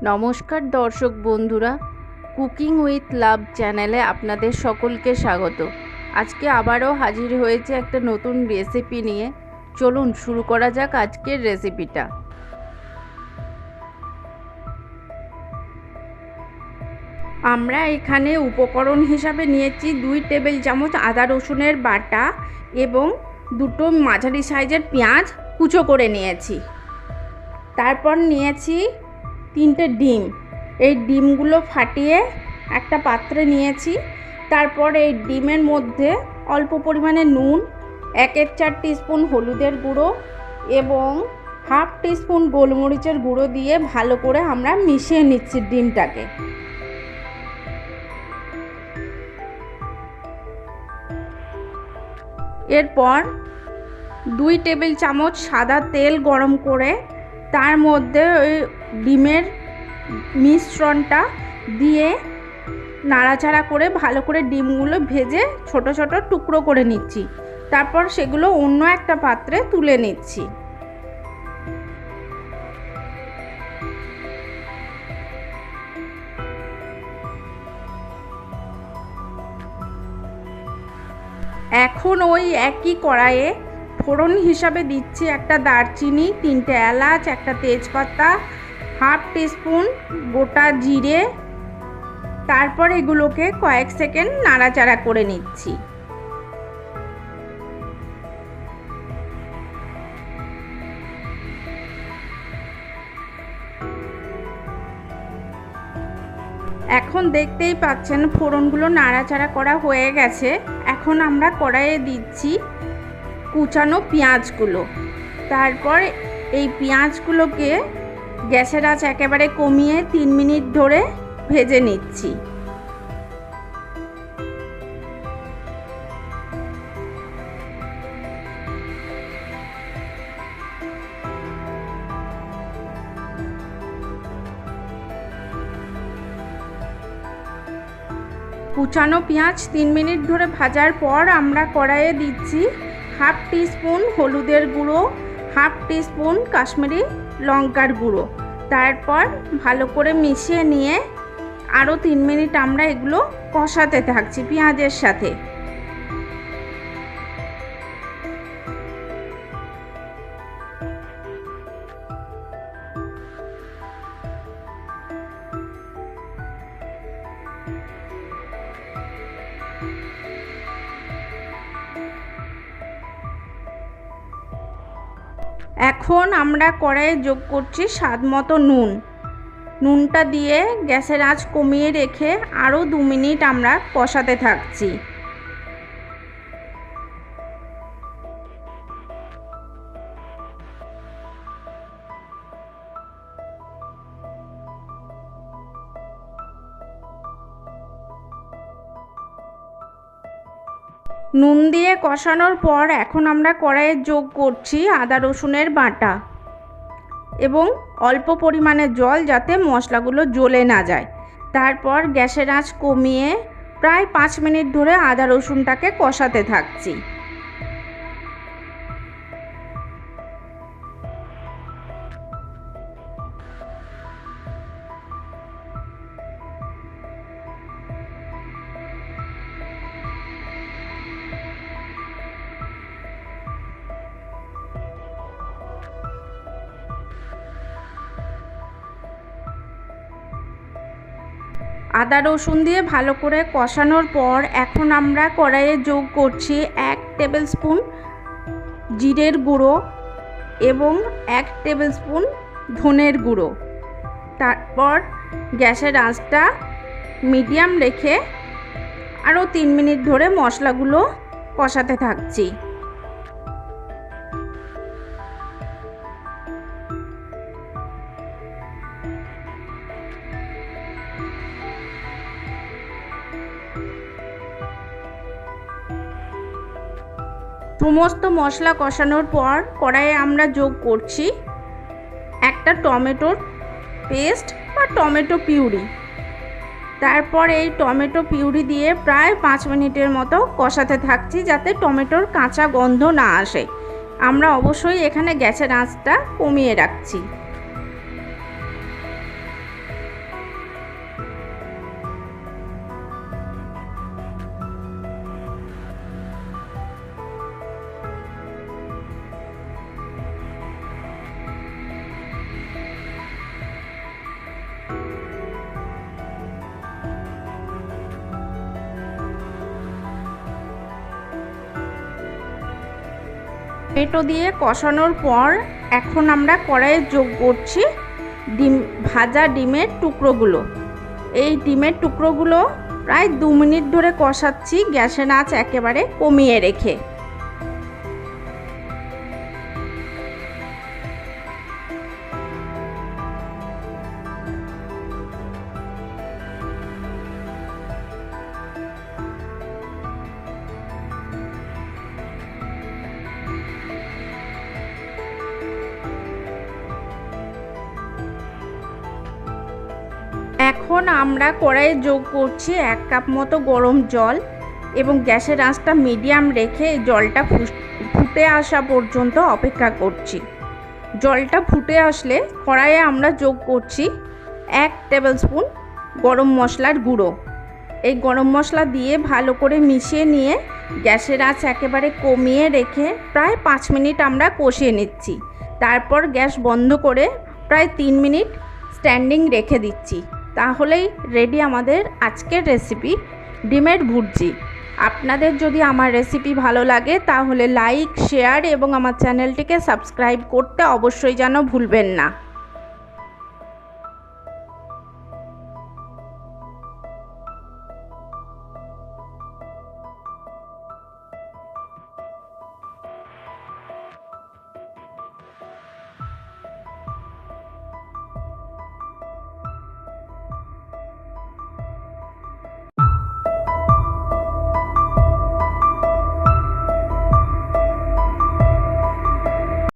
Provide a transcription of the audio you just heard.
নমস্কার দর্শক বন্ধুরা, কুকিং উইথ লাভ চ্যানেলে আপনাদের সকলকে স্বাগত। আজকে আবারও হাজির হয়েছে একটা নতুন রেসিপি নিয়ে। চলুন শুরু করা যাক আজকের রেসিপিটা। আমরা এখানে উপকরণ হিসাবে নিয়েছি 2 টেবিল চামচ আদা রসুনের বাটা এবং 2টো মাঝারি সাইজের পেঁয়াজ কুচো করে নিয়েছি। তারপর নিয়েছি 3টে ডিম। এই ডিমগুলো ফাটিয়ে একটা পাত্রে নিয়েছি। তারপর এই ডিমের মধ্যে অল্প পরিমাণে নুন, 1/4 টিস্পুন হলুদের গুঁড়ো এবং 1/2 টিস্পুন গোলমরিচের গুঁড়ো দিয়ে ভালো করে আমরা মিশিয়ে নিচ্ছি ডিমটাকে। এরপর 2 টেবিল চামচ সাদা তেল গরম করে তার মধ্যে ওই ডিমের মিশ্রণটা দিয়ে নাড়াচাড়া করে ভালো করে ডিমগুলো ভেজে ছোট ছোট টুকরো করে নিচ্ছি। তারপর সেগুলো অন্য একটা পাত্রে তুলে নিচ্ছি। এখন ওই একই কড়াইয়ে ফোড়ন হিসাবে দিচ্ছি একটা দারচিনি, 3টে এলাচ, একটা তেজপাতা, 1/2 টিস্পুন গোটা জিরে। তারপর এগুলোকে কয়েক সেকেন্ড নাড়াচাড়া করে নিচ্ছি। এখন দেখতেই পাচ্ছেন ফোড়নগুলো নাড়াচাড়া করা হয়ে গেছে। এখন আমরা কড়াইয়ে দিচ্ছি কুচানো পেঁয়াজগুলো। তারপর এই পেঁয়াজগুলোকে গ্যাসের আঁচ একেবারে কমিয়ে 3 মিনিট ধরে ভেজে নিচ্ছি। কুচানো পেঁয়াজ 3 মিনিট ধরে ভাজার পর আমরা কড়াইয়ে দিচ্ছি 1/2 টিস্পুন হলুদের গুঁড়ো, 1/2 টিস্পুন কাশ্মীরি লঙ্কার গুঁড়ো। তারপর ভালো করে মিশিয়ে নিয়ে আরও 3 মিনিট আমরা এগুলো কষাতে থাকছি পেঁয়াজের সাথে। এখন আমরা কড়াইয়ে যোগ করছি স্বাদ মতো নুন। নুনটা দিয়ে গ্যাসের আঁচ কমিয়ে রেখে আরও 2 মিনিট আমরা কষাতে থাকছি। নুন দিয়ে কষানোর পর এখন আমরা কড়াইয়ে যোগ করছি আদা রসুনের বাটা এবং অল্প পরিমাণে জল, যাতে মশলাগুলো জ্বলে না যায়। তারপর গ্যাসের আঁচ কমিয়ে প্রায় 5 মিনিট ধরে আদা রসুনটাকে কষাতে থাকছি। আদা রসুন দিয়ে ভালো করে কষানোর পর এখন আমরা কড়াইয়ে যোগ করছি 1 টেবিল স্পুন জিরের গুঁড়ো এবং 1 টেবিল স্পুন ধনের গুঁড়ো। তারপর গ্যাসের আঁচটা মিডিয়াম রেখে আরও 3 মিনিট ধরে মশলাগুলো কষাতে থাকছি। সমস্ত মশলা কষানোর পর কড়াইয়ে আমরা যোগ করছি একটা টমেটোর পেস্ট বা টমেটো পিউরি। তারপর এই টমেটো পিউরি দিয়ে প্রায় 5 মিনিটের মতো কষাতে থাকছি, যাতে টমেটোর কাঁচা গন্ধ না আসে। আমরা অবশ্যই এখানে গ্যাসের আঁচটা কমিয়ে রাখছি। টমেটো দিয়ে কষানোর পর এখন আমরা কড়াইয়ে যোগ করছি ভাজা ডিমের টুকরোগুলো। এই ডিমের টুকরোগুলো প্রায় 2 মিনিট ধরে কষাচ্ছি, গ্যাসের আঁচ একেবারে কমিয়ে রেখে। এখন আমরা কড়াইয়ে যোগ করছি 1 কাপ মতো গরম জল এবং গ্যাসের আঁচটা মিডিয়াম রেখে জলটা ফুটে আসা পর্যন্ত অপেক্ষা করছি। জলটা ফুটে আসলে কড়াইয়ে আমরা যোগ করছি 1 টেবিলস্পুন গরম মশলার গুঁড়ো। এই গরম মশলা দিয়ে ভালো করে মিশিয়ে নিয়ে গ্যাসের আঁচ একেবারে কমিয়ে রেখে প্রায় 5 মিনিট আমরা কষিয়ে নিচ্ছি। তারপর গ্যাস বন্ধ করে প্রায় 3 মিনিট স্ট্যান্ডিং রেখে দিচ্ছি। তাহলেই রেডি আমাদের আজকের রেসিপি ডিমের ভুর্জি। আপনাদের যদি আমার রেসিপি ভালো লাগে তাহলে লাইক, শেয়ার এবং আমার চ্যানেলটিকে সাবস্ক্রাইব করতে অবশ্যই যেন ভুলবেন না।